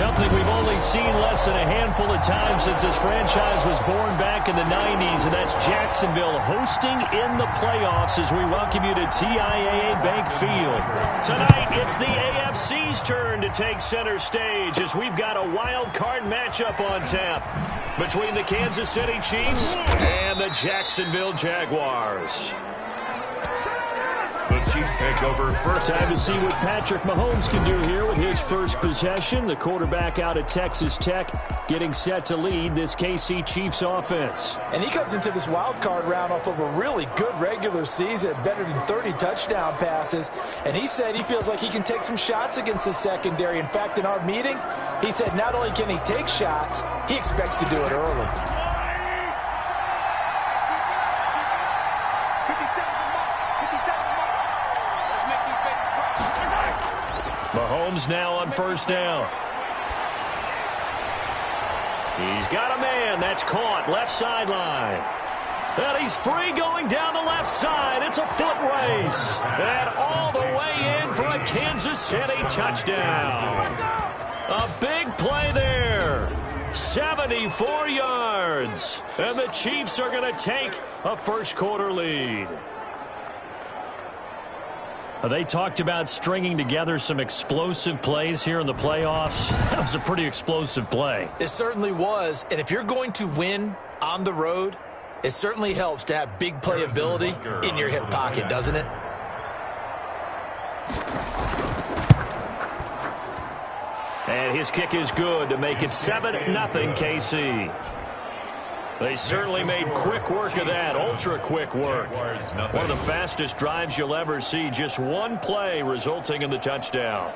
Something we've only seen less than a handful of times since this franchise was born back in the 90s, and that's Jacksonville hosting in the playoffs as we welcome you to TIAA Bank Field. Tonight, it's the AFC's turn to take center stage as we've got a wild card matchup on tap between the Kansas City Chiefs and the Jacksonville Jaguars. The Chiefs take over first. Time to see what Patrick Mahomes can do here with his first possession. The quarterback out of Texas Tech getting set to lead this KC Chiefs offense. And he comes into this wild card round off of a really good regular season, better than 30 touchdown passes. And he said he feels like he can take some shots against the secondary. In fact, in our meeting, he said not only can he take shots, he expects to do it early. Mahomes now on first down. He's got a man. That's caught. Left sideline. And he's free going down the left side. It's a foot race. And all the way in for a Kansas City touchdown. A big play there. 74 yards. And the Chiefs are going to take a first quarter lead. They talked about stringing together some explosive plays here in the playoffs. That was a pretty explosive play. It certainly was. And if you're going to win on the road, it certainly helps to have big playability in your hip pocket, doesn't it? And his kick is good to make it 7-0 KC. They certainly made quick work of that, ultra-quick work. One of the fastest drives you'll ever see, just one play resulting in the touchdown.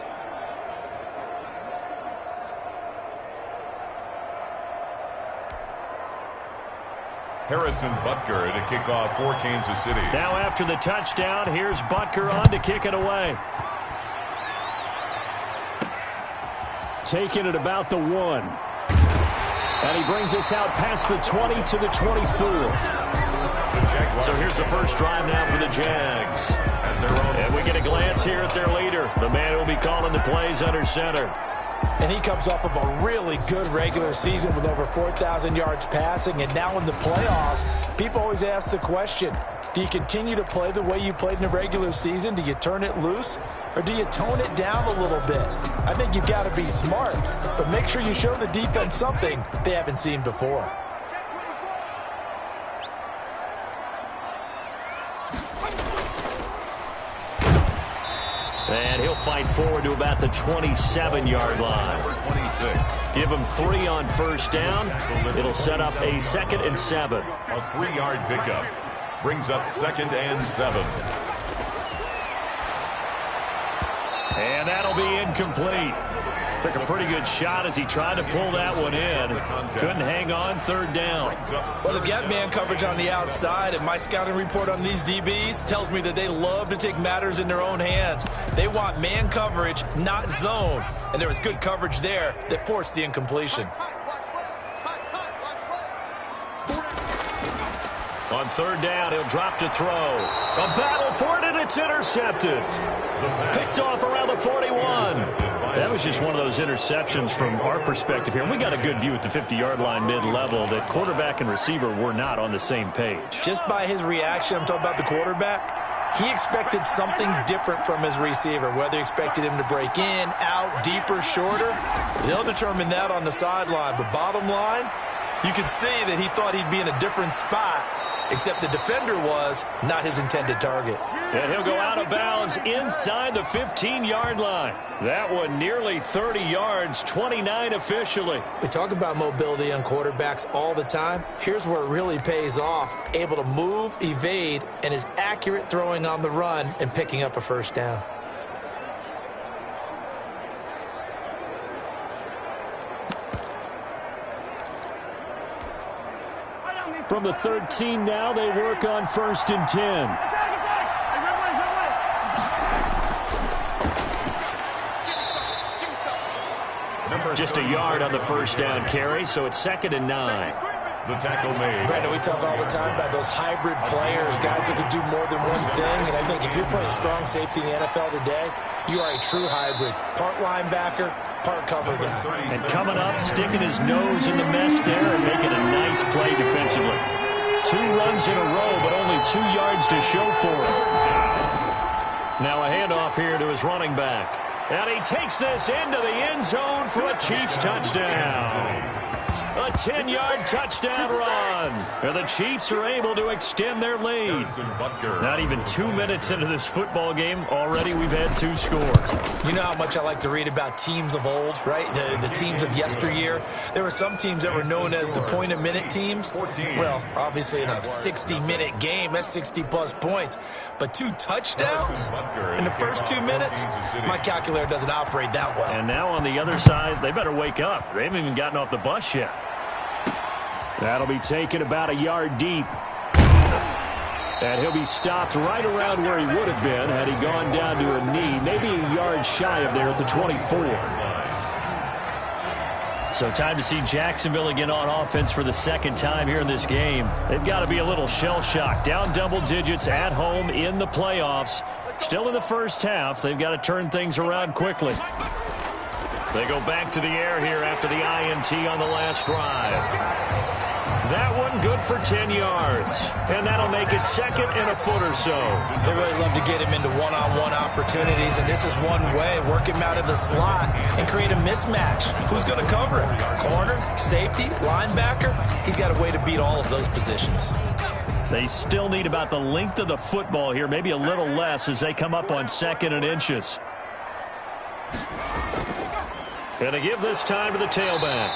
Harrison Butker to kick off for Kansas City. Now after the touchdown, here's Butker on to kick it away. Taking it about the 1. And he brings us out past the 20 to the 24. So here's the first drive now for the Jags. And we get a glance here at their leader, the man who will be calling the plays under center. And he comes off of a really good regular season with over 4,000 yards passing. And now in the playoffs, people always ask the question, do you continue to play the way you played in the regular season? Do you turn it loose? Or do you tone it down a little bit? I think you've got to be smart, but make sure you show the defense something they haven't seen before. And he'll fight forward to about the 27-yard line. 26. Give him 3 on first down. It'll set up a 2nd and 7. A 3-yard pickup brings up 2nd and 7. And that'll be incomplete. Took a pretty good shot as he tried to pull that one in. Couldn't hang on, 3rd down. Well, they've got man coverage on the outside, and my scouting report on these DBs tells me that they love to take matters in their own hands. They want man coverage, not zone. And there was good coverage there that forced the incompletion. On 3rd down, he'll drop to throw. A battle for it, and it's intercepted. Picked off around the 41. That was just one of those interceptions from our perspective here. We got a good view at the 50-yard line mid-level that quarterback and receiver were not on the same page. Just by his reaction, I'm talking about the quarterback, he expected something different from his receiver, whether he expected him to break in, out, deeper, shorter. They'll determine that on the sideline. But bottom line, you can see that he thought he'd be in a different spot, except the defender was not his intended target. And he'll go out of bounds inside the 15-yard line. That one nearly 30 yards, 29 officially. We talk about mobility on quarterbacks all the time. Here's where it really pays off. Able to move, evade, and is accurate throwing on the run and picking up a first down. From the 13 now, they work on 1st and 10. Just a yard on the first down carry, so it's 2nd and 9. The tackle made. Brandon, we talk all the time about those hybrid players, guys who can do more than one thing. And I think if you're playing strong safety in the NFL today, you are a true hybrid. Part linebacker, part cover guy. And coming up, sticking his nose in the mess there and making a nice play defensively. 2 runs in a row, but only 2 yards to show for it. Now a handoff here to his running back. And he takes this into the end zone for a Chiefs touchdown. A 10-yard touchdown run. And the Chiefs are able to extend their lead. Not even 2 minutes into this football game, already we've had 2 scores. You know how much I like to read about teams of old, right? The teams of yesteryear. There were some teams that were known as the point-a-minute teams. Well, obviously in a 60-minute game, that's 60-plus points. But 2 touchdowns in the first 2 minutes? My calculator doesn't operate that well. And now on the other side, they better wake up. They haven't even gotten off the bus yet. That'll be taken about a yard deep. And he'll be stopped right around where he would have been had he gone down to a knee, maybe a yard shy of there at the 24. So time to see Jacksonville again on offense for the second time here in this game. They've got to be a little shell-shocked. Down double digits at home in the playoffs. Still in the first half. They've got to turn things around quickly. They go back to the air here after the INT on the last drive. That one good for 10 yards. And that'll make it second and a foot or so. They really love to get him into one-on-one opportunities, and this is one way. Work him out of the slot and create a mismatch. Who's going to cover him? Corner, safety, linebacker? He's got a way to beat all of those positions. They still need about the length of the football here, maybe a little less as they come up on 2nd and inches. Gonna give this time to the tailback.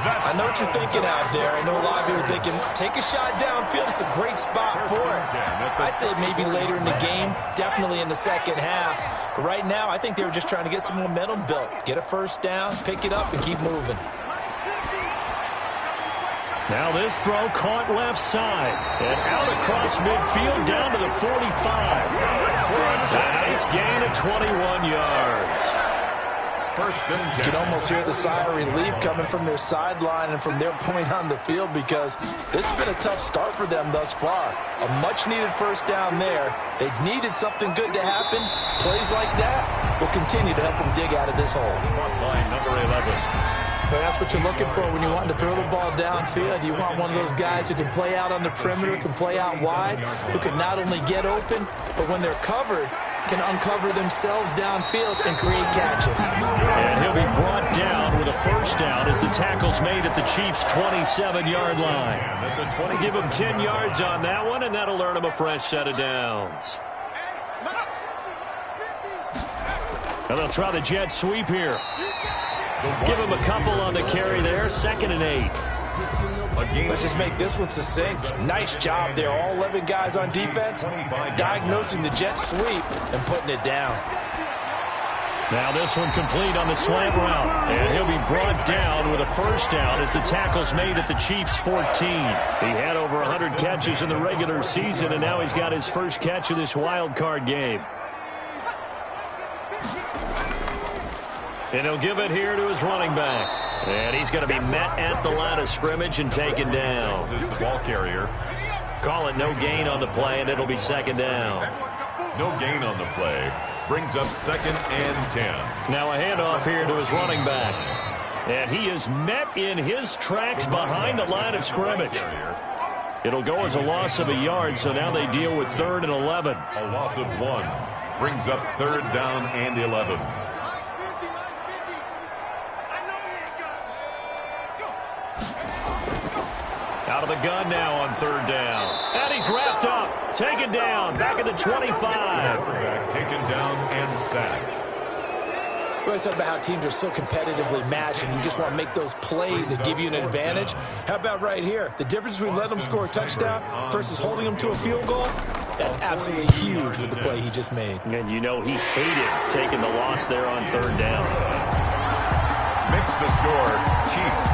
I know what you're thinking out there. I know a lot of you are thinking, take a shot downfield. It's a great spot for it. I'd say maybe later in the game, definitely in the second half. But right now, I think they were just trying to get some momentum built. Get a first down, pick it up, and keep moving. Now this throw caught left side. And out across midfield down to the 45. A nice gain of 21 yards. You can almost hear the sigh of relief coming from their sideline and from their point on the field because this has been a tough start for them thus far. A much-needed first down there. They needed something good to happen. Plays like that will continue to help them dig out of this hole. Line number 11. But that's what you're looking for when you want to throw the ball downfield. You want one of those guys who can play out on the perimeter, can play out wide, who can not only get open, but when they're covered, can uncover themselves downfield and create catches. And he'll be brought down with a first down as the tackle's made at the Chiefs' 27-yard line. Give him 10 yards on that one, and that'll earn him a fresh set of downs. And they'll try the jet sweep here. Give him a couple on the carry there. 2nd and 8. Let's just make this one succinct. Nice job there. All 11 guys on defense diagnosing the jet sweep and putting it down. Now this one complete on the slant route. And he'll be brought down with a first down as the tackle's made at the Chiefs' 14. He had over 100 catches in the regular season, and now he's got his first catch of this wild card game. And he'll give it here to his running back. And he's going to be met at the line of scrimmage and taken down. This is the ball carrier. Call it no gain on the play, and it'll be 2nd down. No gain on the play. Brings up 2nd and 10. Now a handoff here to his running back. And he is met in his tracks behind the line of scrimmage. It'll go as a loss of a yard, so now they deal with 3rd and 11. A loss of 1. Brings up 3rd down and 11. Out of the gun now on 3rd down. And he's wrapped up. Taken down. Back at the 25. Taken down and sacked. We always talk about how teams are so competitively matched and you just want to make those plays that give you an advantage. How about right here? The difference between letting them score a touchdown versus holding them to a field goal, that's absolutely huge with the play he just made. And you know he hated taking the loss there on 3rd down. Makes the score. Chiefs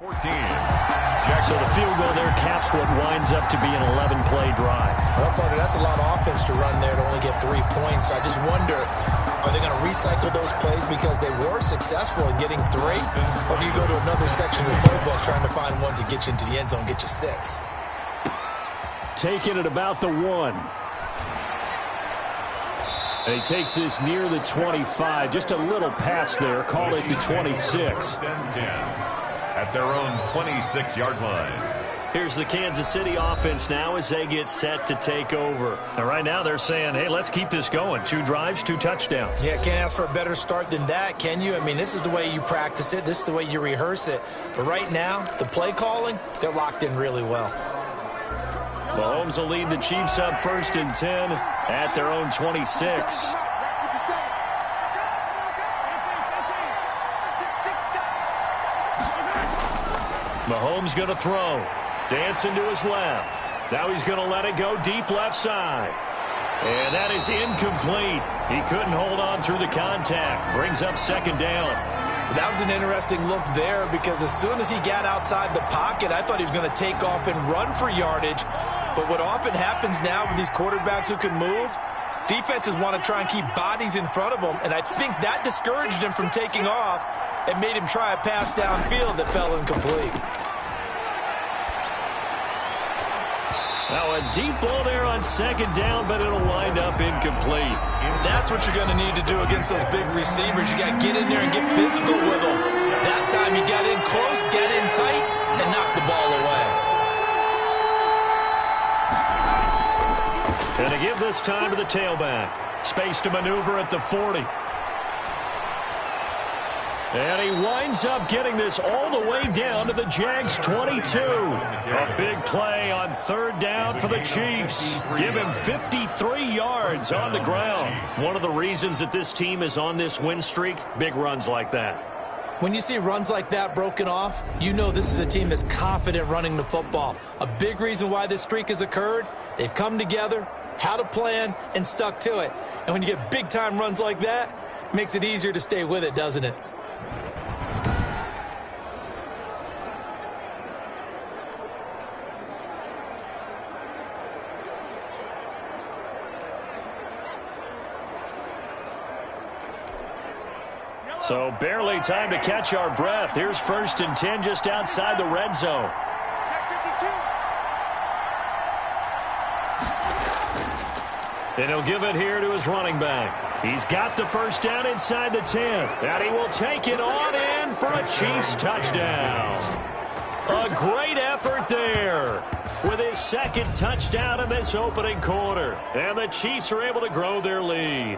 14. So the field goal there caps what winds up to be an 11-play drive. Well, partner, that's a lot of offense to run there to only get 3 points. So I just wonder, are they going to recycle those plays because they were successful in getting 3? Or do you go to another section of the playbook trying to find ones that get you into the end zone, get you 6? Taking it about the 1. And he takes this near the 25. Just a little pass there. Call it the 26. 10-10 at their own 26-yard line. Here's the Kansas City offense now as they get set to take over. And right now they're saying, hey, let's keep this going. 2 drives, 2 touchdowns. Yeah, can't ask for a better start than that, can you? I mean, this is the way you practice it. This is the way you rehearse it. But right now, the play calling, they're locked in really well. Mahomes will lead the Chiefs up 1st and 10 at their own 26. Mahomes going to throw. Dancing to his left. Now he's going to let it go deep left side. And that is incomplete. He couldn't hold on through the contact. Brings up 2nd down. That was an interesting look there because as soon as he got outside the pocket, I thought he was going to take off and run for yardage. But what often happens now with these quarterbacks who can move, defenses want to try and keep bodies in front of them, and I think that discouraged him from taking off and made him try a pass downfield that fell incomplete. Now a deep ball there on 2nd down, but it'll wind up incomplete. That's what you're going to need to do against those big receivers. You got to get in there and get physical with them. That time he got in close, got in tight, and knocked the ball away. And to give this time to the tailback. Space to maneuver at the 40. And he winds up getting this all the way down to the Jags 22. A big play on 3rd down for the Chiefs. Give him 53 yards on the ground. One of the reasons that this team is on this win streak, big runs like that. When you see runs like that broken off, you know this is a team that's confident running the football. A big reason why this streak has occurred, they've come together, had a plan, and stuck to it. And when you get big-time runs like that, it makes it easier to stay with it, doesn't it? So barely time to catch our breath. Here's 1st and 10 just outside the red zone. And he'll give it here to his running back. He's got the 1st down inside the 10. And he will take it on in for a Chiefs touchdown. A great effort there with his 2nd touchdown in this opening quarter. And the Chiefs are able to grow their lead.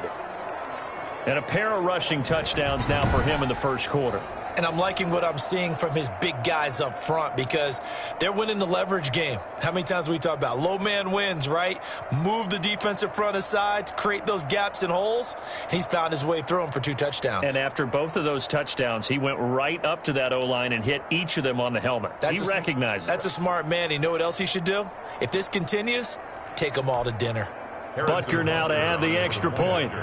And a pair of rushing touchdowns now for him in the 1st quarter. And I'm liking what I'm seeing from his big guys up front because they're winning the leverage game. How many times we talk about low man wins, right? Move the defensive front aside, create those gaps and holes. He's found his way through them for 2 touchdowns. And after both of those touchdowns, he went right up to that O-line and hit each of them on the helmet. He recognized it. That's a smart man. You know what else he should do? If this continues, take them all to dinner. Butker now to add the extra point.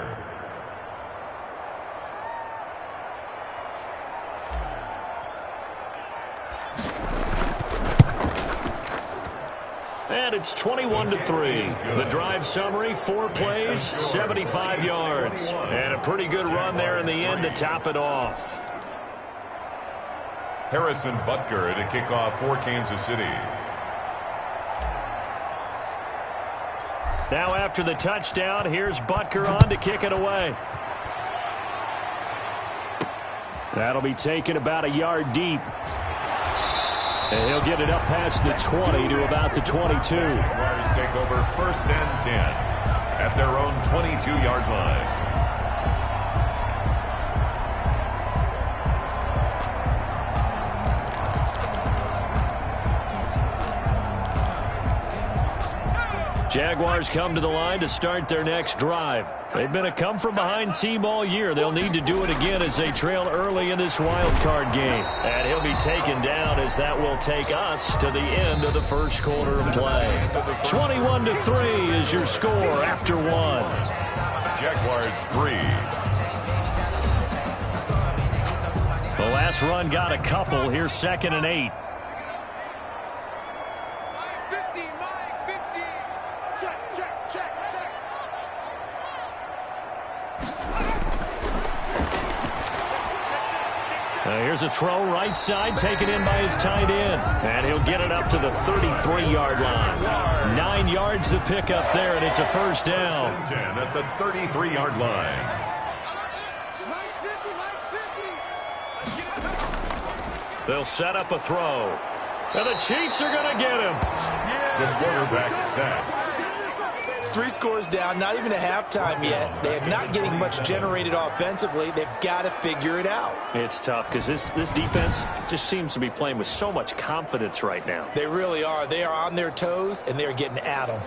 And it's 21-3. The drive summary, 4 plays, 75 yards. And a pretty good run there in the end to top it off. Harrison Butker to kick off for Kansas City. Now after the touchdown, here's Butker on to kick it away. That'll be taken about a yard deep. And he'll get it up past the 20 to about the 22. Jaguars take over 1st and 10 at their own 22-yard line. Jaguars come to the line to start their next drive. They've been a come-from-behind team all year. They'll need to do it again as they trail early in this wild card game. And he'll be taken down as that will take us to the end of the 1st quarter of play. 21-3 is your score after 1. Jaguars 3. last run got a couple. Here's 2nd and 8. Here's a throw right side, taken in by his tight end. And he'll get it up to the 33-yard line. 9 yards to pick up there, and it's a first down. 10 at the 33-yard line. They'll set up a throw. And the Chiefs are going to get him. The quarterback sacked. 3 scores down, not even a halftime yet. They are not getting much generated offensively. They've got to figure it out. It's tough because this defense just seems to be playing with so much confidence right now. They really are. They are on their toes, and they're getting at them.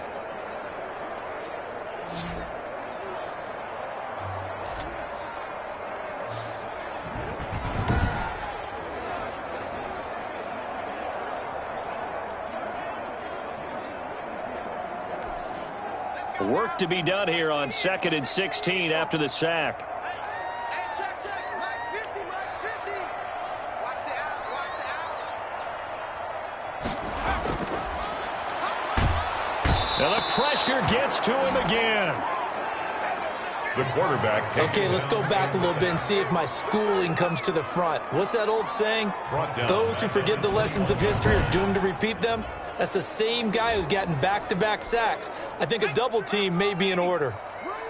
Work to be done here on 2nd and 16 after the sack. Hey, check. Mike 50, Mike 50. Watch the out. And the pressure gets to him again. The quarterback. Okay, let's go back a little bit and see if my schooling comes to the front. What's that old saying? Those who forget the lessons of history are doomed to repeat them. That's the same guy who's gotten back-to-back sacks. I think a double team may be in order.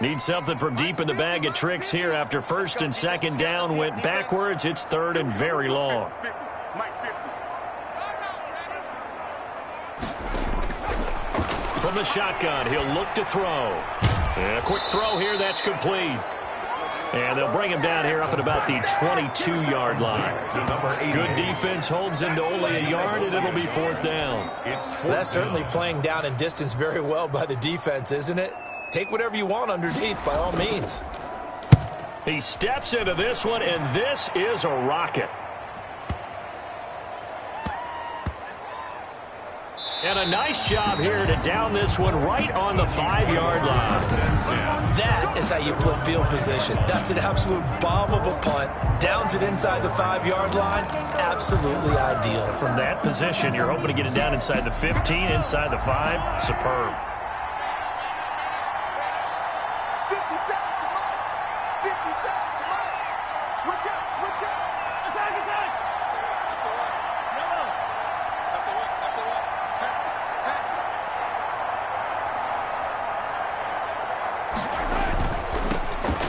Need something from deep in the bag of tricks here after 1st and 2nd down went backwards. It's 3rd and very long. From the shotgun, he'll look to throw. And a quick throw here, that's complete. And they'll bring him down here up at about the 22-yard line. Good defense holds him to only a yard, and it'll be 4th down. That's certainly playing down in distance very well by the defense, isn't it? Take whatever you want underneath, by all means. He steps into this one, and this is a rocket. And a nice job here to down this one right on the 5-yard line. That is how you flip field position. That's an absolute bomb of a punt. Downs it inside the 5-yard line. Absolutely ideal. From that position, you're hoping to get it down inside the 15, inside the 5. Superb. 50 seconds to Mike. 50 seconds to Mike. Switch up. Attack. That's all right. No. That's all right.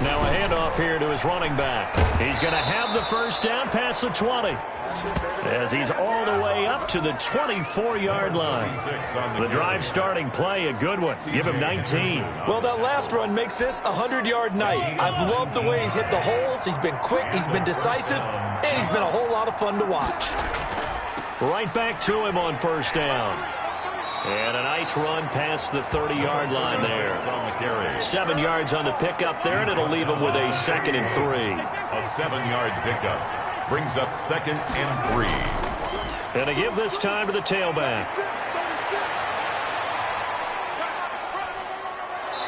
Now a handoff here to his running back. He's going to have the first down past the 20 as he's all the way up to the 24-yard line. The drive starting play, a good one. Give him 19. Well, that last run makes this a 100-yard night. I've loved the way he's hit the holes. He's been quick, he's been decisive, and he's been a whole lot of fun to watch. Right back to him on 1st down. And a nice run past the 30-yard line there. 7 yards on the pickup there, and it'll leave him with a 2nd and 3. A 7-yard pickup brings up 2nd and 3. And to give this time to the tailback.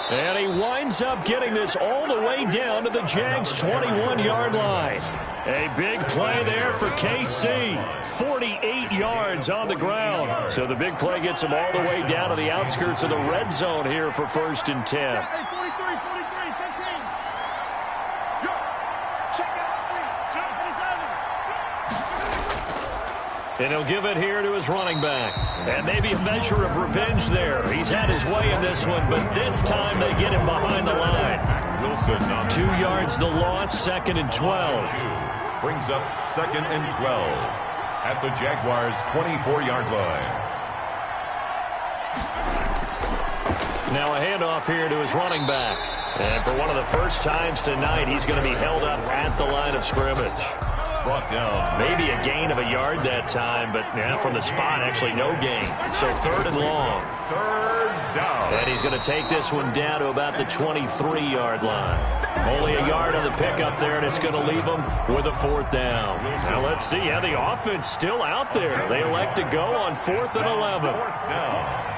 And he winds up getting this all the way down to the Jags' 21-yard line. A big play there for KC. 48 yards on the ground. So the big play gets him all the way down to the outskirts of the red zone here for 1st and 10. And he'll give it here to his running back. And maybe a measure of revenge there. He's had his way in this one, but this time they get him behind the line. 2 yards the loss, 2nd and 12. Brings up 2nd and 12 at the Jaguars' 24-yard line. Now a handoff here to his running back. And for one of the first times tonight, he's going to be held up at the line of scrimmage. Brought down. Maybe a gain of a yard that time, but from the spot, actually no gain. So 3rd and long. 3rd down. And he's going to take this one down to about the 23-yard line. Only a yard on the pickup there, and it's going to leave him with a 4th down. Now let's see how the offense still out there. They elect to go on 4th and 11. 4th down.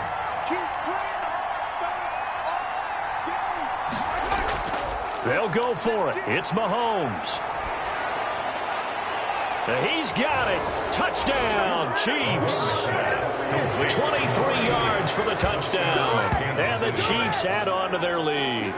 They'll go for it. It's Mahomes. He's got it. Touchdown, Chiefs. 23 yards for the touchdown. And the Chiefs add on to their lead.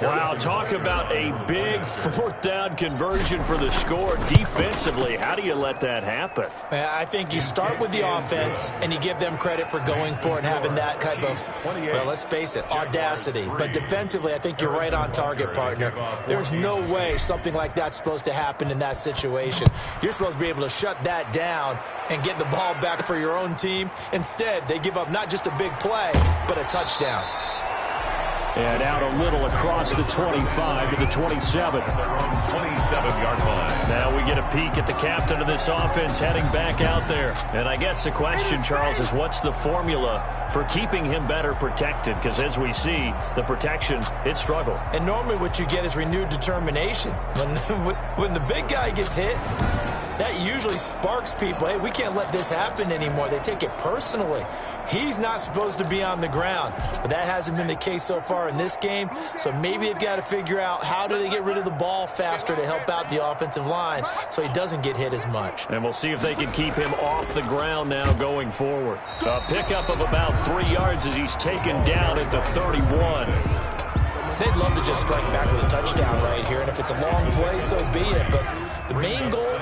Wow, talk about a big fourth down conversion for the score. Defensively, how do you let that happen? I think you start with the offense and you give them credit for going for it and having that type of, well, let's face it, audacity. But defensively, I think you're right on target, partner. There's no way something like that's supposed to happen in that situation. You're supposed to be able to shut that down and get the ball back for your own team. Instead, they give up not just a big play, but a touchdown. And out a little across the 25 to the 27. 27-yard line. Now we get a peek at the captain of this offense heading back out there. And I guess the question, Charles, is what's the formula for keeping him better protected? Because as we see, the protection, it struggled. And normally what you get is renewed determination. When the big guy gets hit, that usually sparks people. Hey, we can't let this happen anymore. They take it personally. He's not supposed to be on the ground, but that hasn't been the case so far in this game. So maybe they've got to figure out how do they get rid of the ball faster to help out the offensive line so he doesn't get hit as much. And we'll see if they can keep him off the ground now going forward. A pickup of about 3 yards as he's taken down at the 31. They'd love to just strike back with a touchdown right here, and if it's a long play, so be it. But the main goal,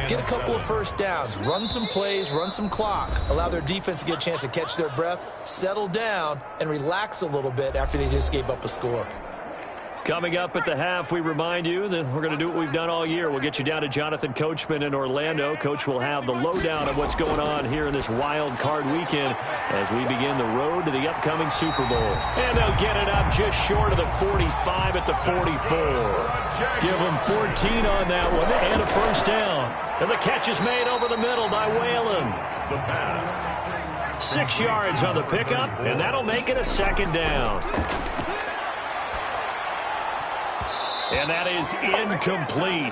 get a couple of first downs, run some plays, run some clock, allow their defense to get a chance to catch their breath, settle down, and relax a little bit after they just gave up a score. Coming up at the half, we remind you that we're going to do what we've done all year. We'll get you down to Jonathan Coachman in Orlando. Coach will have the lowdown of what's going on here in this wild card weekend as we begin the road to the upcoming Super Bowl. And they'll get it up just short of the 45 at the 44. Give them 14 on that one and a first down. And the catch is made over the middle by Whalen. The pass. 6 yards on the pickup, and that'll make it a second down. And that is incomplete.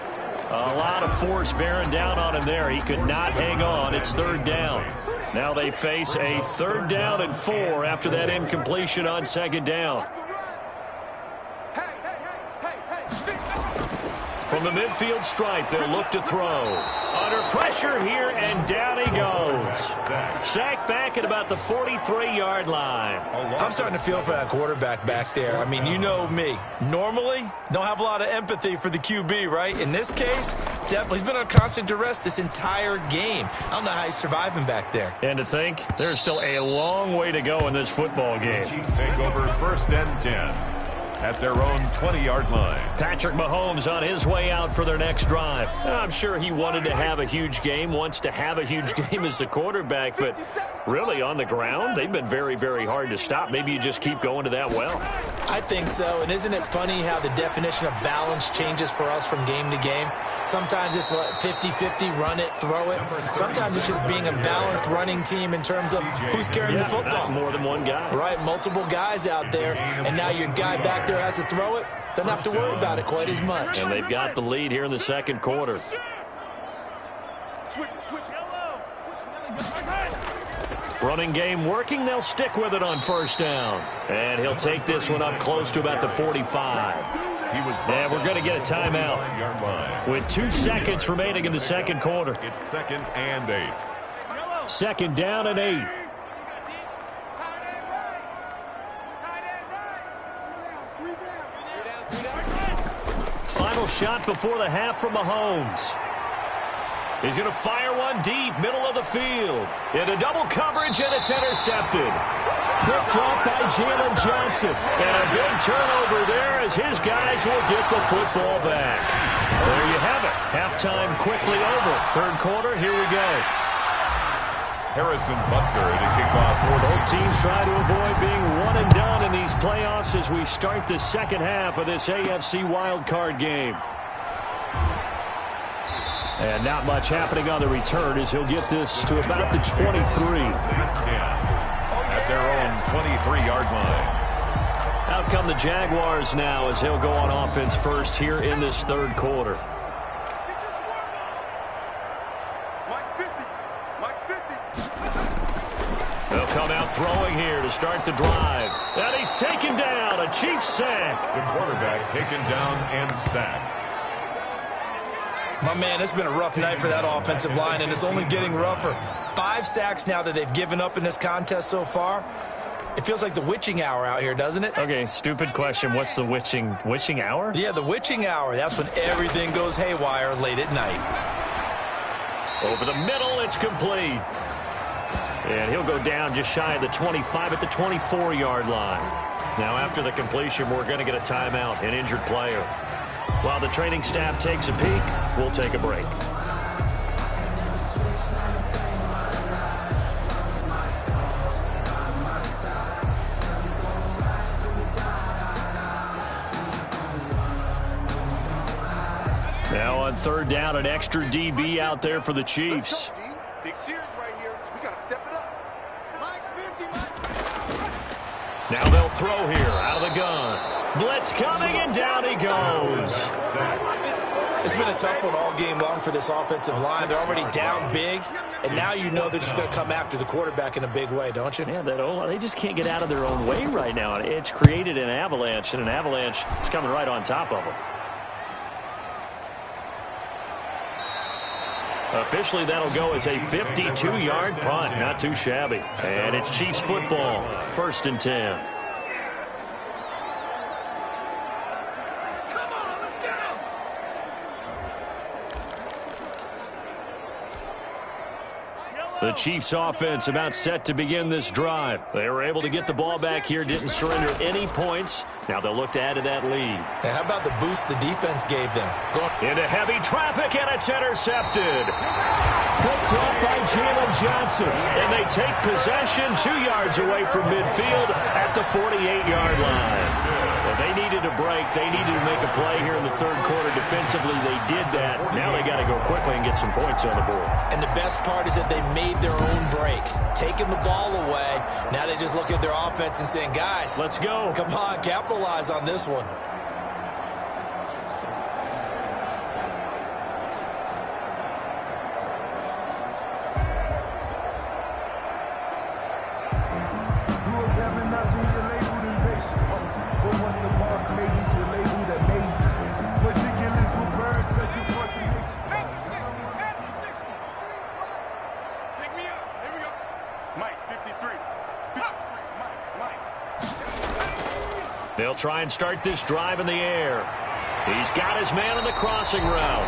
A lot of force bearing down on him there. He could not hang on. It's third down. Now they face a 3rd down and 4 after that incompletion on second down. From the midfield stripe, they'll look to throw. Under pressure here, and down he goes. Sacked back at about the 43-yard line. I'm starting to feel for that quarterback back there. I mean, you know me. Normally, don't have a lot of empathy for the QB, right? In this case, definitely. He's been on constant duress this entire game. I don't know how he's surviving back there. And to think, there's still a long way to go in this football game. Chiefs take over 1st and 10. At their own 20-yard line. Patrick Mahomes on his way out for their next drive. I'm sure he wanted to have a huge game, wants to have a huge game as the quarterback, but really on the ground, they've been very, very hard to stop. Maybe you just keep going to that well. I think so, and isn't it funny how the definition of balance changes for us from game to game? Sometimes it's 50-50, run it, throw it. Sometimes it's just being a balanced running team in terms of who's carrying the football. Not more than one guy. Right, multiple guys out there, and now your guy back there has to throw it. Doesn't have to worry about it quite as much. And they've got the lead here in the second quarter. Running game working. They'll stick with it on first down. And he'll take this one up close to about the 45. And we're going to get a timeout with 2 seconds remaining in the second quarter. It's 2nd and 8. Second down and 8. Final shot before the half from Mahomes. He's going to fire one deep, middle of the field. Into double coverage, and it's intercepted. Quick drop by Jalen Johnson. And a big turnover there as his guys will get the football back. There you have it. Halftime quickly over. Third quarter, here we go. Harrison Butker to kick off. Both teams try to avoid being one and done in these playoffs as we start the second half of this AFC wildcard game. And not much happening on the return as he'll get this to about the 23. At their own 23-yard line. Out come the Jaguars now as he'll go on offense first here in this third quarter. They'll come out throwing here to start the drive. And he's taken down. A Chiefs sack. The quarterback taken down and sacked. My man, it's been a rough night for that offensive line, and it's only getting rougher. 5 sacks now that they've given up in this contest so far. It feels like the witching hour out here, doesn't it? Okay, stupid question. What's the witching hour? Yeah, the witching hour. That's when everything goes haywire late at night. Over the middle, it's complete. And he'll go down just shy of the 25 at the 24-yard line. Now, after the completion, we're going to get a timeout, an injured player. While the training staff takes a peek, we'll take a break. Now on third down, an extra DB out there for the Chiefs. Big series right here. So we got to step it up. Mike's 50, Now they'll throw here out of the gun. Blitz coming, and down he goes. It's been a tough one all game long for this offensive line. They're already down big, and now you know they're just going to come after the quarterback in a big way, don't you? Yeah, they just can't get out of their own way right now. It's created an avalanche, and an avalanche is coming right on top of them. Officially, that'll go as a 52-yard punt. Not too shabby. And it's Chiefs football. 1st and 10. The Chiefs offense about set to begin this drive. They were able to get the ball back here, didn't surrender any points. Now they'll look to add to that lead. Hey, how about the boost the defense gave them? Into heavy traffic, and it's intercepted. Picked up by Jalen Johnson. And they take possession 2 yards away from midfield at the 48-yard line. Well, they needed a break. They needed to make a play here in the third quarter. Defensively, they did that. Now they got to go quickly and get some points on the board. And the best part is that they made their own break. Taking the ball away. Now they just look at their offense and saying, guys, let's go. Come on, capitalize on this one. They'll try and start this drive in the air. He's got his man on the crossing route.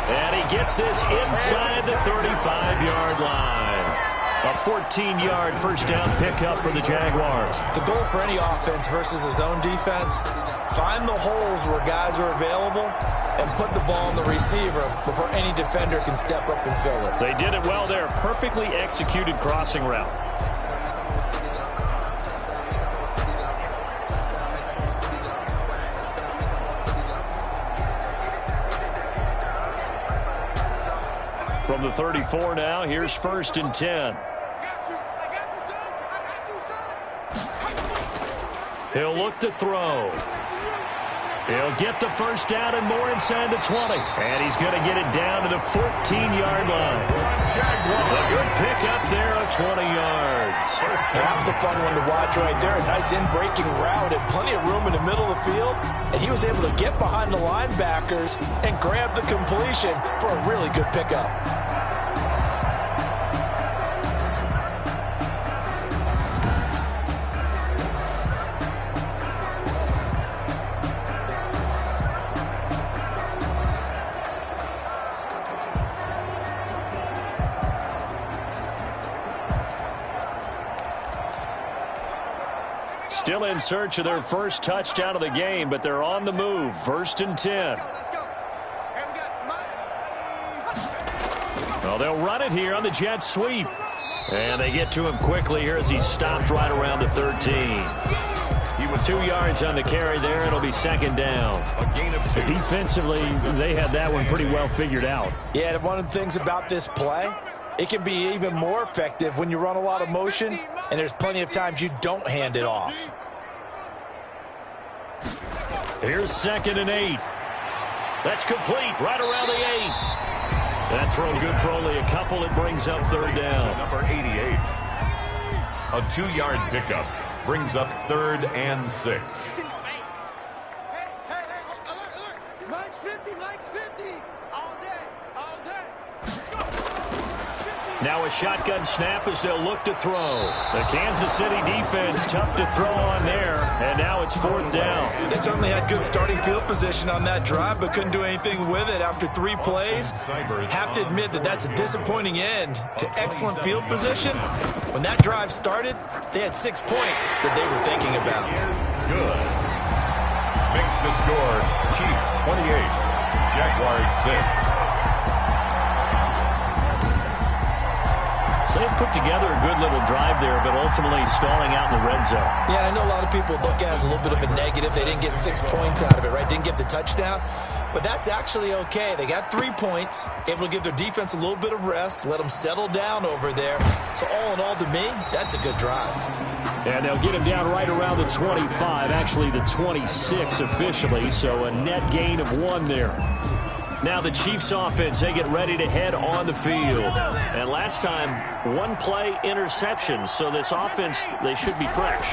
And he gets this inside the 35-yard line. A 14-yard first down pickup for the Jaguars. The goal for any offense versus his own defense, find the holes where guys are available and put the ball on the receiver before any defender can step up and fill it. They did it well there. Perfectly executed crossing route. From the 34 now, here's 1st and 10. He'll look to throw. He'll get the first down and more inside the 20. And he's going to get it down to the 14-yard line. A good pickup there of 20 yards. That was a fun one to watch right there. A nice in-breaking route and plenty of room in the middle of the field. And he was able to get behind the linebackers and grab the completion for a really good pickup. Still in search of their first touchdown of the game, but they're on the move. 1st and 10. Well, they'll run it here on the jet sweep. And they get to him quickly here as he's stopped right around the 13. He was 2 yards on the carry there. It'll be 2nd down. A gain of 2. Defensively, they had that one pretty well figured out. Yeah, and one of the things about this play, it can be even more effective when you run a lot of motion, and there's plenty of times you don't hand it off. Here's 2nd and 8. That's complete right around the 8. That throw good for only a couple. It brings up 3rd down. Number 88. A 2-yard pickup brings up 3rd and 6. Hey, alert. Mike's 50, all day. Now a shotgun snap as they'll look to throw. The Kansas City defense tough to throw on there, and now it's 4th down. They certainly had good starting field position on that drive, but couldn't do anything with it after 3 plays. Have to admit that that's a disappointing end to excellent field position. When that drive started, they had 6 points that they were thinking about. Good. Makes the score Chiefs 28, Jaguars 6. So they put together a good little drive there, but ultimately stalling out in the red zone. Yeah, I know a lot of people look at it as a little bit of a negative. They didn't get 6 points out of it, right? Didn't get the touchdown. But that's actually okay. They got 3 points, able to give their defense a little bit of rest, let them settle down over there. So all in all, to me, that's a good drive. And they'll get him down right around the 25, actually the 26 officially, so a net gain of 1 there. Now the Chiefs offense, they get ready to head on the field. And last time, 1-play interception. So this offense, they should be fresh.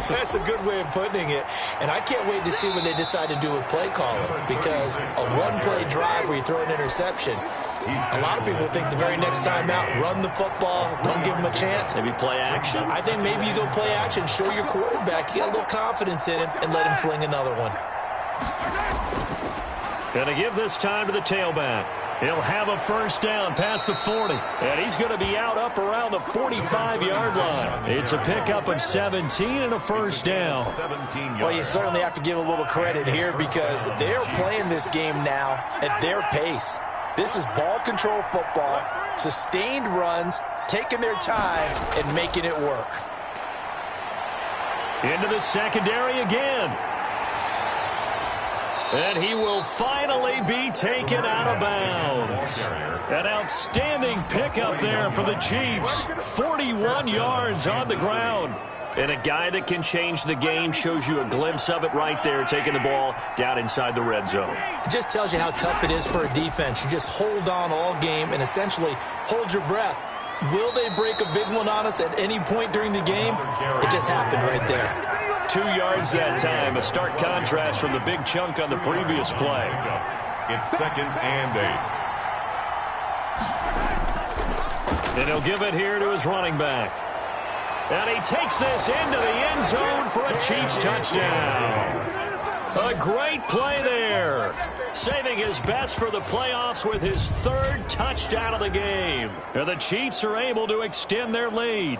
That's a good way of putting it. And I can't wait to see what they decide to do with play calling. Because a 1-play drive where you throw an interception, a lot of people think the very next time out, run the football, don't give them a chance. Maybe play action? I think maybe you go play action, show your quarterback, you got a little confidence in him, and let him fling another one. Going to give this time to the tailback. He'll have a 1st down past the 40. And he's going to be out up around the 45-yard line. It's a pickup of 17 and a 1st down. Well, you certainly have to give a little credit here because they're playing this game now at their pace. This is ball control football, sustained runs, taking their time and making it work. Into the secondary again. And he will finally be taken out of bounds. An outstanding pickup there for the Chiefs. 41 yards on the ground. And a guy that can change the game, shows you a glimpse of it right there, taking the ball down inside the red zone. It just tells you how tough it is for a defense. You just hold on all game and essentially hold your breath. Will they break a big one on us at any point during the game? It just happened right there. 2 yards that time, a stark contrast from the big chunk on the previous play. It's 2nd and 8. And he'll give it here to his running back. And he takes this into the end zone for a Chiefs touchdown. A great play there. Saving his best for the playoffs with his 3rd touchdown of the game. And the Chiefs are able to extend their lead.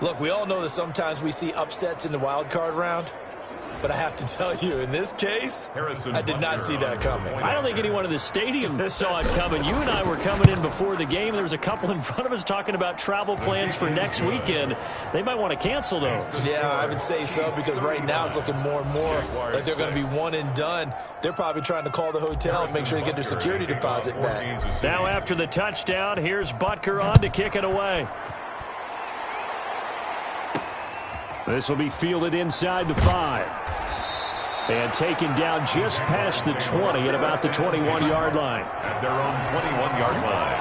Look, we all know that sometimes we see upsets in the wild card round. But I have to tell you, in this case, I did not see that coming. I don't think anyone in the stadium saw it coming. You and I were coming in before the game. There was a couple in front of us talking about travel plans for next weekend. They might want to cancel those. Yeah, I would say so, because right now it's looking more and more like they're going to be one and done. They're probably trying to call the hotel and make sure they get their security deposit back. Now after the touchdown, here's Butker on to kick it away. This will be fielded inside the 5. And taken down just past the 20 at about the 21-yard line. At their own 21-yard line.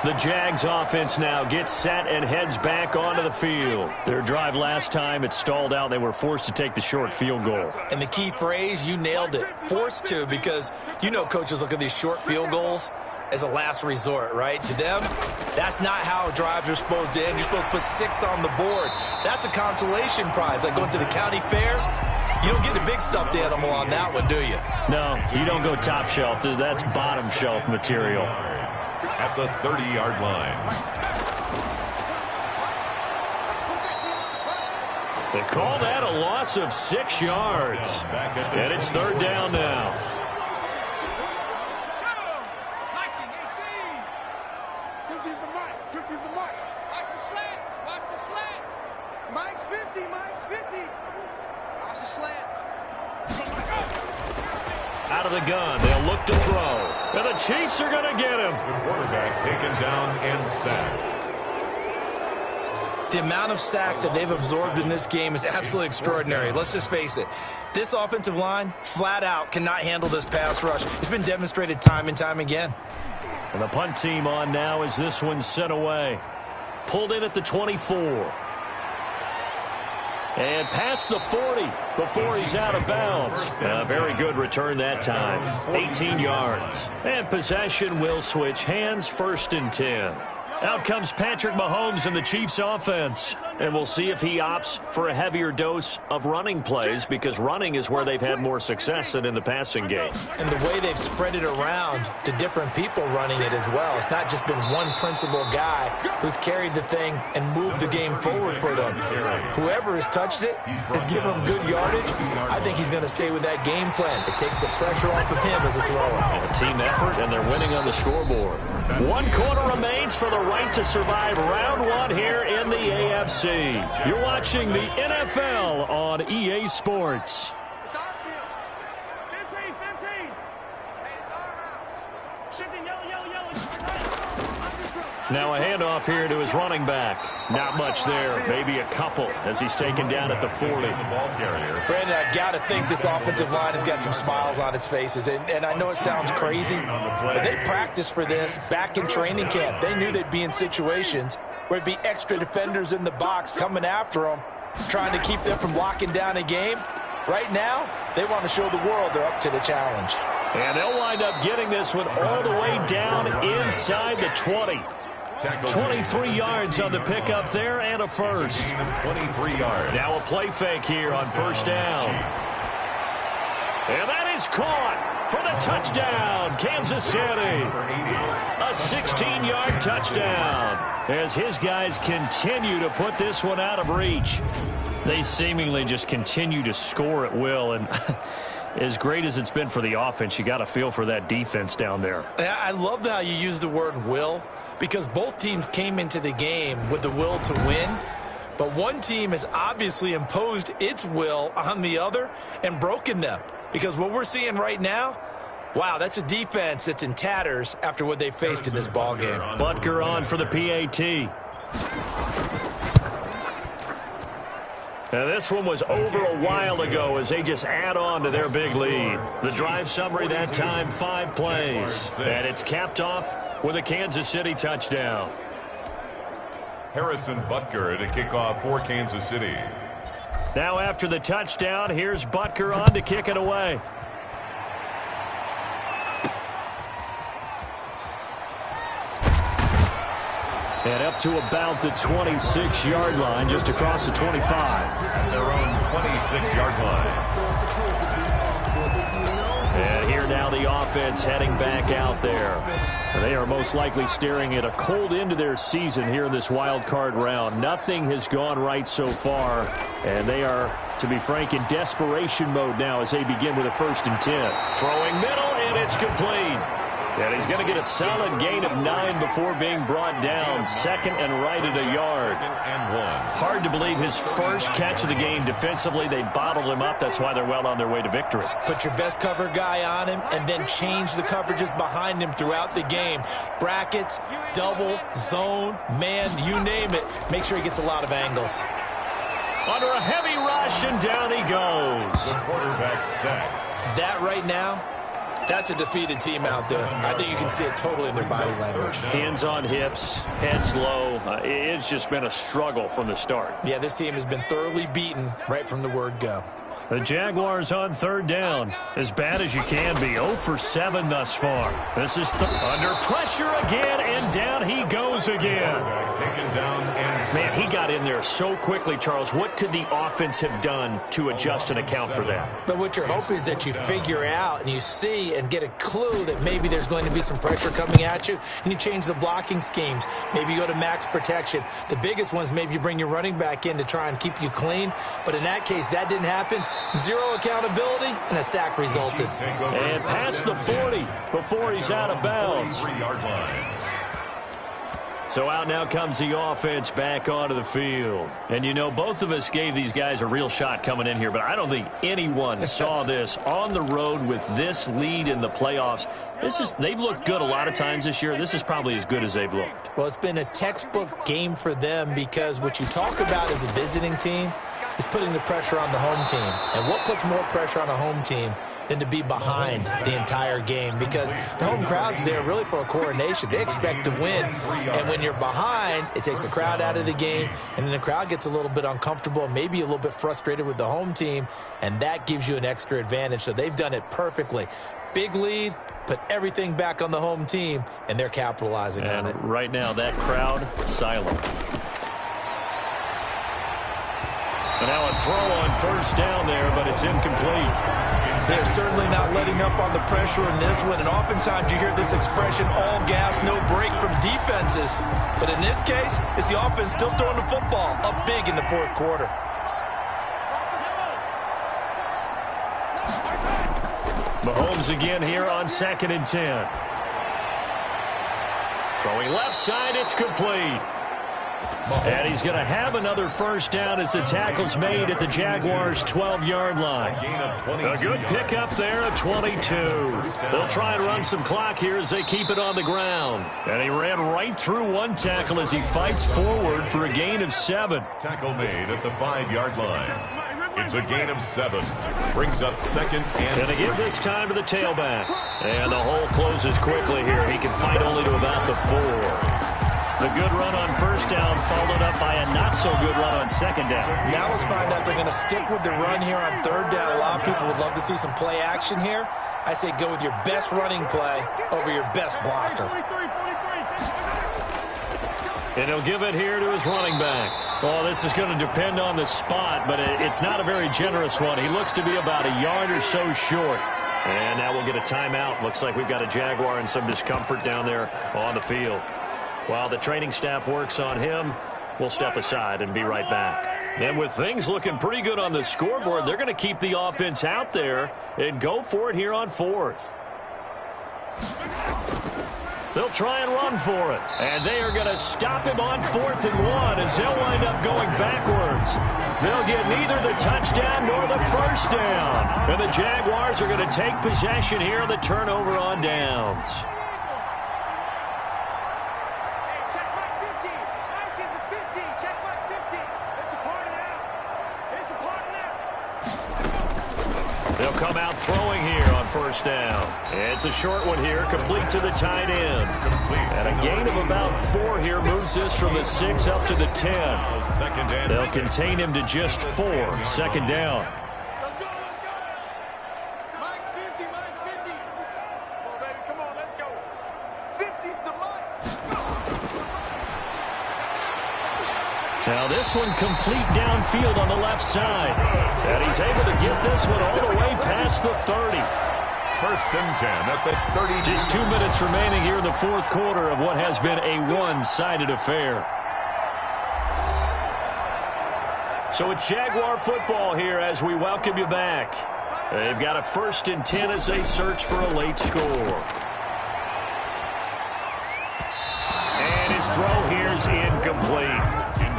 The Jags offense now gets set and heads back onto the field. Their drive last time, it stalled out. They were forced to take the short field goal. And the key phrase, you nailed it. Forced to, because you know coaches look at these short field goals as a last resort, right? To them, that's not how drives are supposed to end. You're supposed to put 6 on the board. That's a consolation prize. Like going to the county fair, you don't get the big stuffed animal on that one, do you? No, you don't go top shelf. That's bottom shelf material. At the 30-yard line. They call that a loss of 6 yards. And it's 3rd down now. Out of the gun, they'll look to throw. And the Chiefs are going to get him. The quarterback taken down and sacked. The amount of sacks that they've absorbed in this game is absolutely extraordinary. Let's just face it. This offensive line, flat out, cannot handle this pass rush. It's been demonstrated time and time again. And the punt team on now as this one's sent away. Pulled in at the 24. And past the 40 before he's out of bounds. A very good return that time. 18 yards. And possession will switch hands, 1st and 10. Out comes Patrick Mahomes in the Chiefs offense. And we'll see if he opts for a heavier dose of running plays, because running is where they've had more success than in the passing game. And the way they've spread it around to different people running it as well. It's not just been one principal guy who's carried the thing and moved the game forward for them. Whoever has touched it has given them good yardage. I think he's going to stay with that game plan. It takes the pressure off of him as a thrower. A team effort, and they're winning on the scoreboard. 1 quarter remains for the right to survive round 1 here in the AFC. You're watching the NFL on EA Sports. It's our field. 15. Hey, it's our rounds. Shifting, yellow. Now a handoff here to his running back. Not much there. Maybe a couple as he's taken down at the 40. Brandon, I've got to think this offensive line has got some smiles on its faces. And I know it sounds crazy, but they practiced for this back in training camp. They knew they'd be in situations where it'd be extra defenders in the box coming after them, trying to keep them from locking down a game. Right now, they want to show the world they're up to the challenge. And they'll wind up getting this one all the way down inside the 20. 23 yards on the pickup there and a first. 23 yards. Now a play fake here on 1st down. And that is caught for the touchdown, Kansas City. A 16-yard touchdown as his guys continue to put this one out of reach. They seemingly just continue to score at will, and as great as it's been for the offense, you got to feel for that defense down there. I love how you use the word will, because both teams came into the game with the will to win, but one team has obviously imposed its will on the other and broken them. Because what we're seeing right now, wow, that's a defense that's in tatters after what they faced in this ball game. Butker on for the PAT. Now this one was over a while ago as they just add on to their big lead. The drive summary that time, 5 plays. And it's capped off with a Kansas City touchdown. Harrison Butker to kick off for Kansas City. Now after the touchdown, here's Butker on to kick it away. And up to about the 26-yard line, just across the 25. At their own 26-yard line. And here now the offense heading back out there. They are most likely staring at a cold end to their season here in this wild card round. Nothing has gone right so far, and they are, to be frank, in desperation mode now as they begin with a 1st and 10. Throwing middle, and it's complete. And he's going to get a solid gain of 9 before being brought down. 2nd and right at a yard. And 1. Hard to believe his first catch of the game defensively. They bottled him up. That's why they're well on their way to victory. Put your best cover guy on him and then change the coverages behind him throughout the game. Brackets, double, zone, man, you name it. Make sure he gets a lot of angles. Under a heavy rush, and down he goes. The quarterback sack. That right now, that's a defeated team out there. I think you can see it totally in their body language. Hands on hips, heads low. It's just been a struggle from the start. Yeah, this team has been thoroughly beaten right from the word go. The Jaguars on 3rd down. As bad as you can be. 0 for 7 thus far. This is under pressure again, and down he goes again. Taken down and Man, he got in there so quickly, Charles. What could the offense have done to adjust and account for that? But what you're hoping is that you figure out and you see and get a clue that maybe there's going to be some pressure coming at you, and you change the blocking schemes. Maybe you go to max protection. The biggest one is maybe you bring your running back in to try and keep you clean. But in that case, that didn't happen. 0 accountability, and a sack resulted. And past the 40 before he's out of bounds. 3-yard line. So out now comes the offense back onto the field. And, you know, both of us gave these guys a real shot coming in here, but I don't think anyone saw this on the road with this lead in the playoffs. They've looked good a lot of times this year. This is probably as good as they've looked. Well, it's been a textbook game for them because what you talk about as a visiting team is putting the pressure on the home team. And what puts more pressure on a home team than to be behind the entire game, because the home crowd's there really for a coronation. They expect to win, and when you're behind, it takes the crowd out of the game, and then the crowd gets a little bit uncomfortable, maybe a little bit frustrated with the home team, and that gives you an extra advantage. So they've done it perfectly. Big lead, put everything back on the home team, and they're capitalizing on it. Right now, that crowd silent. And now a throw on first down there, but it's incomplete. They're certainly not letting up on the pressure in this one, and oftentimes you hear this expression, all gas, no break from defenses. But in this case, it's the offense still throwing the football up big in the fourth quarter. Mahomes again here on 2nd and 10. Throwing left side, it's complete. And he's going to have another first down as the tackle's made at the Jaguars' 12-yard line. A good pickup there at 22. They'll try and run some clock here as they keep it on the ground. And he ran right through one tackle as he fights forward for a gain of 7. Tackle made at the 5-yard line. It's a gain of 7. Brings up 2nd and they give this time to the tailback. And the hole closes quickly here. He can fight only to about the 4. The good run on first down followed up by a not-so-good run on 2nd down. Now let's find out they're going to stick with the run here on 3rd down. A lot of people would love to see some play action here. I say go with your best running play over your best blocker. And he'll give it here to his running back. Well, this is going to depend on the spot, but it's not a very generous one. He looks to be about a yard or so short. And now we'll get a timeout. Looks like we've got a Jaguar in some discomfort down there on the field. While the training staff works on him, we'll step aside and be right back. And with things looking pretty good on the scoreboard, they're going to keep the offense out there and go for it here on 4th. They'll try and run for it. And they are going to stop him on 4th and 1 as they'll wind up going backwards. They'll get neither the touchdown nor the first down. And the Jaguars are going to take possession here on the turnover on downs. They'll come out throwing here on first down. It's a short one here, complete to the tight end. And a gain of about 4 here moves this from the 6 up to the 10. They'll contain him to just 4. 2nd down. Let's go. Mike's 50, Mike's 50. Come on, baby, come on, let's go. 50's the Mike. Now this one complete downfield on the left side. And he's able to get this one all the way past the 30. 1st and 10 at the 30. Just 2 minutes remaining here in the fourth quarter of what has been a one-sided affair. So it's Jaguar football here as we welcome you back. They've got a 1st and 10 as they search for a late score. And his throw here is incomplete.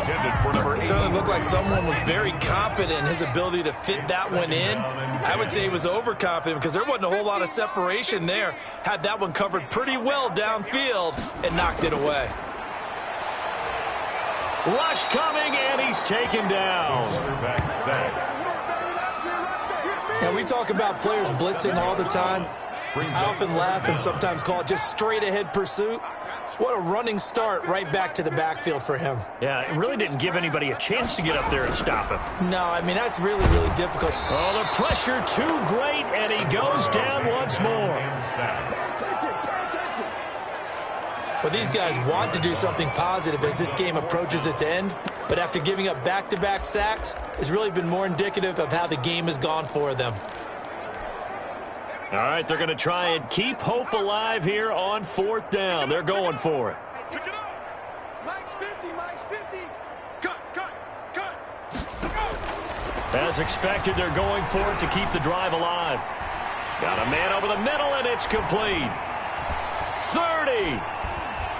It certainly looked like someone was very confident in his ability to fit that one in. I would say he was overconfident because there wasn't a whole lot of separation there. Had that one covered pretty well downfield and knocked it away. Rush coming, and he's taken down. Now, we talk about players blitzing all the time. I often laugh and sometimes call it just straight-ahead pursuit. What a running start right back to the backfield for him. Yeah, it really didn't give anybody a chance to get up there and stop him. No, I mean, that's really, really difficult. Oh, the pressure too great, and he goes down once more. Well, these guys want to do something positive as this game approaches its end, but after giving up back-to-back sacks, it's really been more indicative of how the game has gone for them. All right, they're going to try and keep hope alive here on 4th down. They're going for it. Pick it up. Mike's 50, Mike's 50. Cut. As expected, they're going for it to keep the drive alive. Got a man over the middle, and it's complete. 30,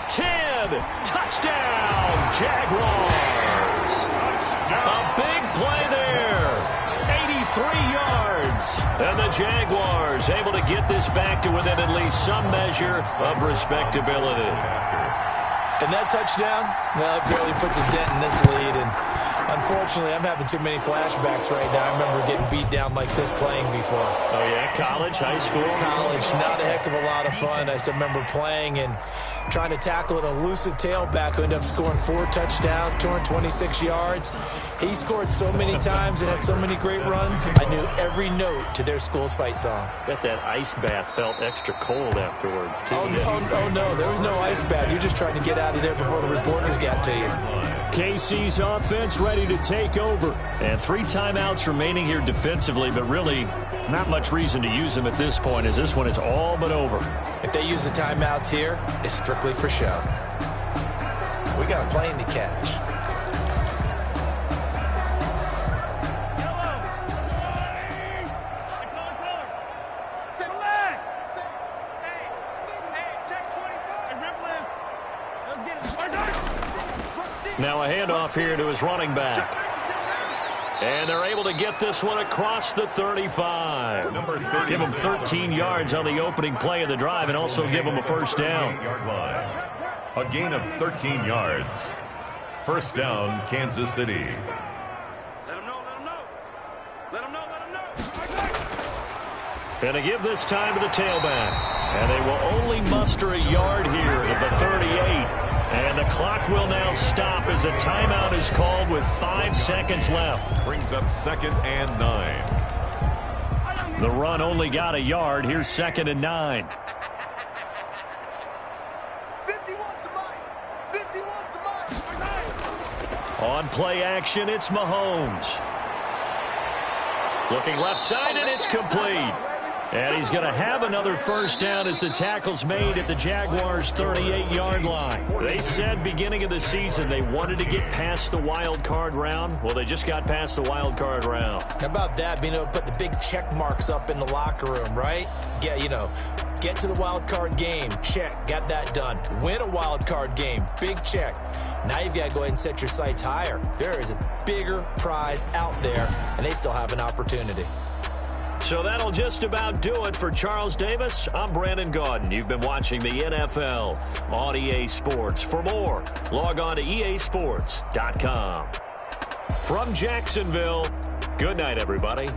10, touchdown, Jaguars. A big play there. 83 yards. And the Jaguars able to get this back to within at least some measure of respectability. And that touchdown, well, it barely puts a dent in this lead. And Unfortunately, I'm having too many flashbacks right now. I remember getting beat down like this playing before. Oh, yeah? College, high school? College, not a heck of a lot of fun. I still remember playing and trying to tackle an elusive tailback who ended up scoring 4 touchdowns, 226 yards. He scored so many times and had so many great runs. I knew every note to their school's fight song. Bet that ice bath felt extra cold afterwards, too. Oh, no, there was no ice bath. You're just trying to get out of there before the reporters got to you. KC's offense ready to take over. And 3 timeouts remaining here defensively, but really not much reason to use them at this point, as this one is all but over. If they use the timeouts here, it's strictly for show. We got a plane to catch. Now a handoff here to his running back. And they're able to get this one across the 35. Give him 13 yards on the opening play of the drive and also give him a first down. A gain of 13 yards. First down, Kansas City. Let him know, let him know. Let him know, let him know. And to give this time to the tailback. And they will only muster a yard here at the 38. And the clock will now stop as a timeout is called with 5 seconds left. Brings up 2nd and 9. The run only got a yard. Here's 2nd and 9. 51's the mine. 51's the mine. On play action, it's Mahomes. Looking left side, and it's complete. And he's going to have another first down as the tackle's made at the Jaguars' 38-yard line. They said beginning of the season they wanted to get past the wild card round. Well, they just got past the wild card round. How about that, being able to put the big check marks up in the locker room, right? Get to the wild card game, check, got that done. Win a wild card game, big check. Now you've got to go ahead and set your sights higher. There is a bigger prize out there, and they still have an opportunity. So that'll just about do it for Charles Davis. I'm Brandon Gaudin. You've been watching the NFL on EA Sports. For more, log on to easports.com. From Jacksonville, good night, everybody.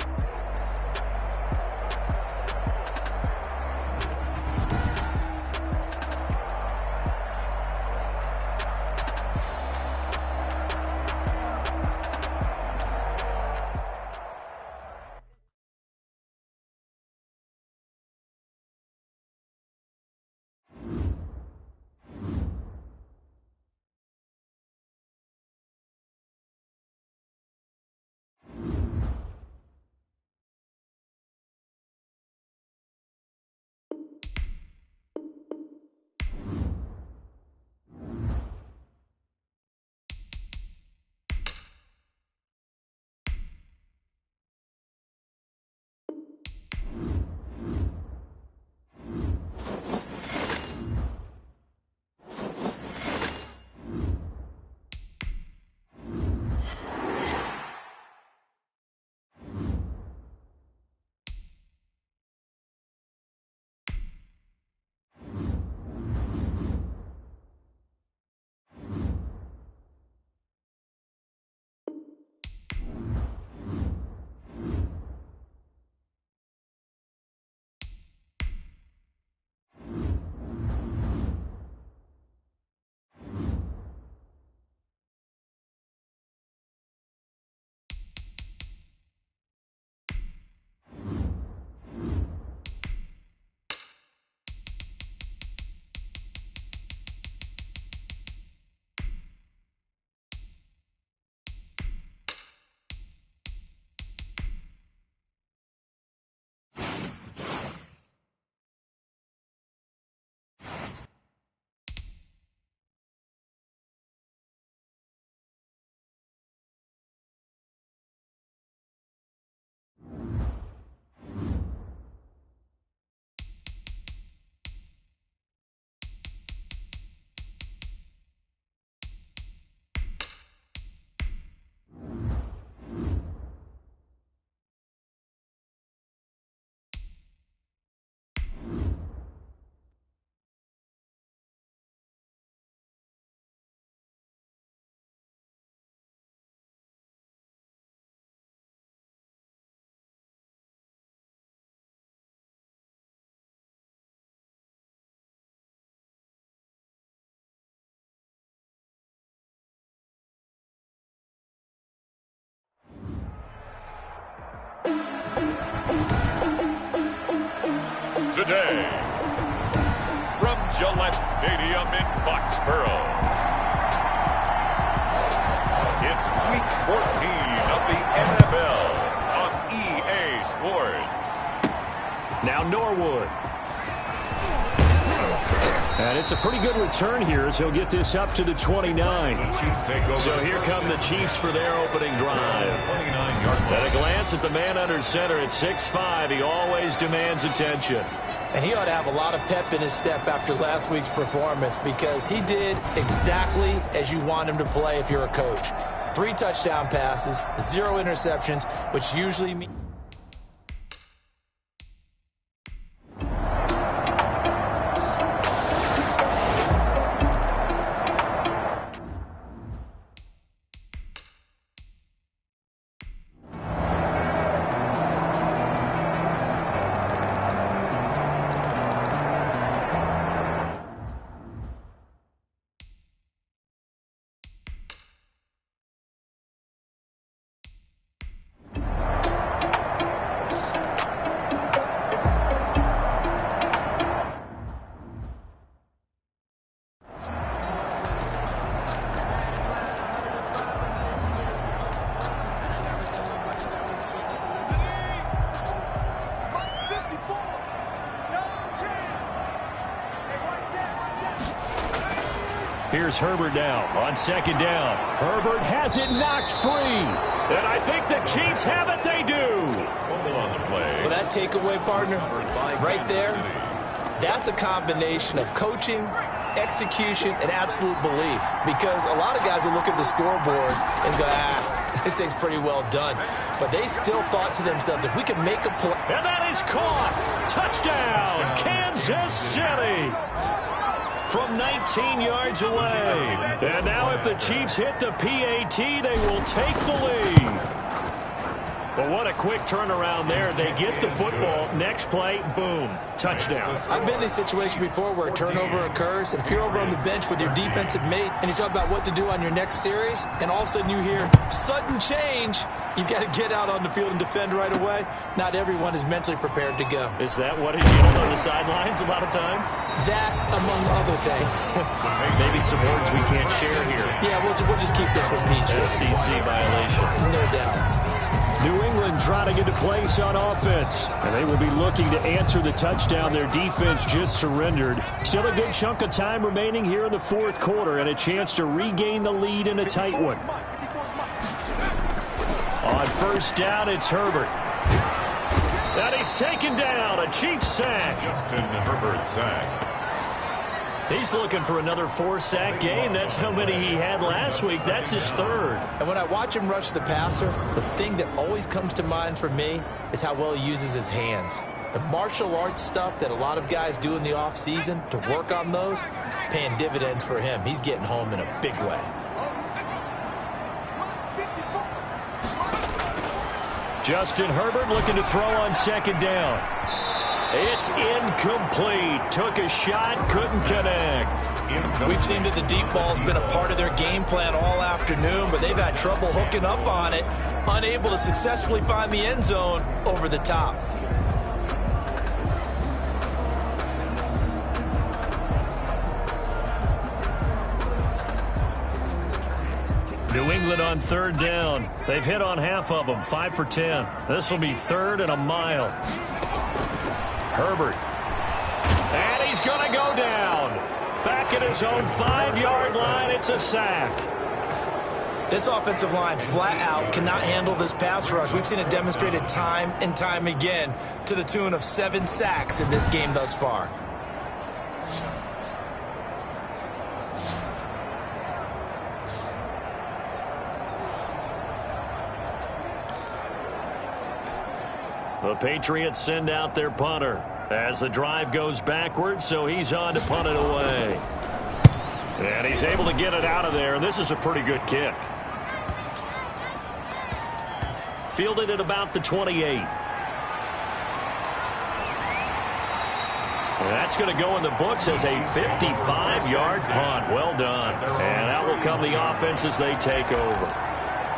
today, from Gillette Stadium in Foxborough, it's Week 14 of the NFL on EA Sports. Now Norwood. And it's a pretty good return here as he'll get this up to the 29. So here come the Chiefs for their opening drive. At a glance at the man under center at 6'5", he always demands attention. And he ought to have a lot of pep in his step after last week's performance because he did exactly as you want him to play if you're a coach. 3 touchdown passes, 0 interceptions, which usually means... Here's Herbert now on second down. Herbert has it knocked free. And I think the Chiefs have it. They do. On the play. Well, that takeaway, partner, right there, that's a combination of coaching, execution, and absolute belief. Because a lot of guys will look at the scoreboard and go, this thing's pretty well done. But they still thought to themselves, if we could make a play. And that is caught. Touchdown, Kansas City. From 19 yards away. And now if the Chiefs hit the PAT, they will take the lead. Well, what a quick turnaround there. They get the football. Next play, boom, touchdown. I've been in a situation before where a turnover occurs, and if you're over on the bench with your defensive mate and you talk about what to do on your next series, and all of a sudden you hear sudden change, you've got to get out on the field and defend right away. Not everyone is mentally prepared to go. Is that what is yelled on the sidelines a lot of times? That, among other things. Maybe some words we can't share here. Yeah, we'll just keep this one PG. SEC violation. No doubt. New England trying to get a place on offense. And they will be looking to answer the touchdown their defense just surrendered. Still a good chunk of time remaining here in the fourth quarter and a chance to regain the lead in a tight one. On first down, it's Herbert. And he's taken down. A Chiefs sack. Justin Herbert sack. He's looking for another 4-sack game. That's how many he had last week. That's his third. And when I watch him rush the passer, the thing that always comes to mind for me is how well he uses his hands. The martial arts stuff that a lot of guys do in the offseason to work on those, paying dividends for him. He's getting home in a big way. Justin Herbert looking to throw on second down. It's incomplete. Took a shot, couldn't connect. We've seen that the deep ball's been a part of their game plan all afternoon, but they've had trouble hooking up on it, unable to successfully find the end zone over the top. New England on third down. They've hit on half of them, 5 for 10. This will be third and a mile. Herbert. And he's going to go down. Back at his own 5-yard line, it's a sack. This offensive line flat out cannot handle this pass rush. We've seen it demonstrated time and time again to the tune of 7 sacks in this game thus far. The Patriots send out their punter as the drive goes backwards, so he's on to punt it away. And he's able to get it out of there. This is a pretty good kick. Fielded at about the 28. And that's going to go in the books as a 55-yard punt. Well done. And out will come the offense as they take over.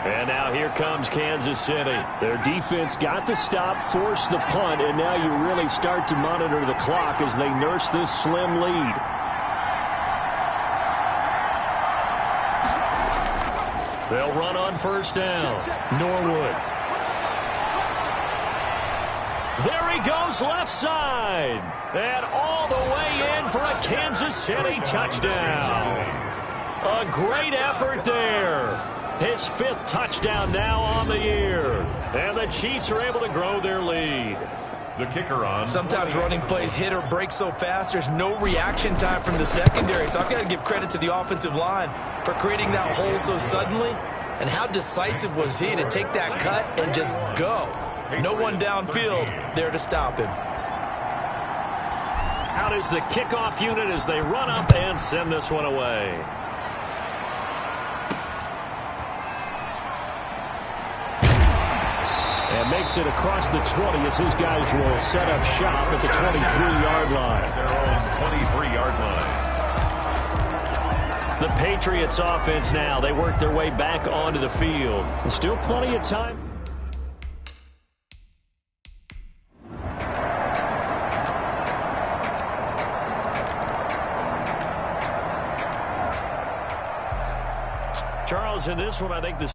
And now here comes Kansas City. Their defense got the stop, forced the punt, and now you really start to monitor the clock as they nurse this slim lead. They'll run on first down. Norwood. There he goes left side. And all the way in for a Kansas City touchdown. A great effort there. His 5th touchdown now on the year. And the Chiefs are able to grow their lead. The kicker on. Sometimes running plays hit or break so fast, there's no reaction time from the secondary. So I've got to give credit to the offensive line for creating that hole so suddenly. And how decisive was he to take that cut and just go. No one downfield there to stop him. Out is the kickoff unit as they run up and send this one away. And makes it across the 20 as his guys will set up shop at the 23-yard line. Their own 23-yard line. The Patriots offense now. They work their way back onto the field. Still plenty of time. Charles, in this one, I think the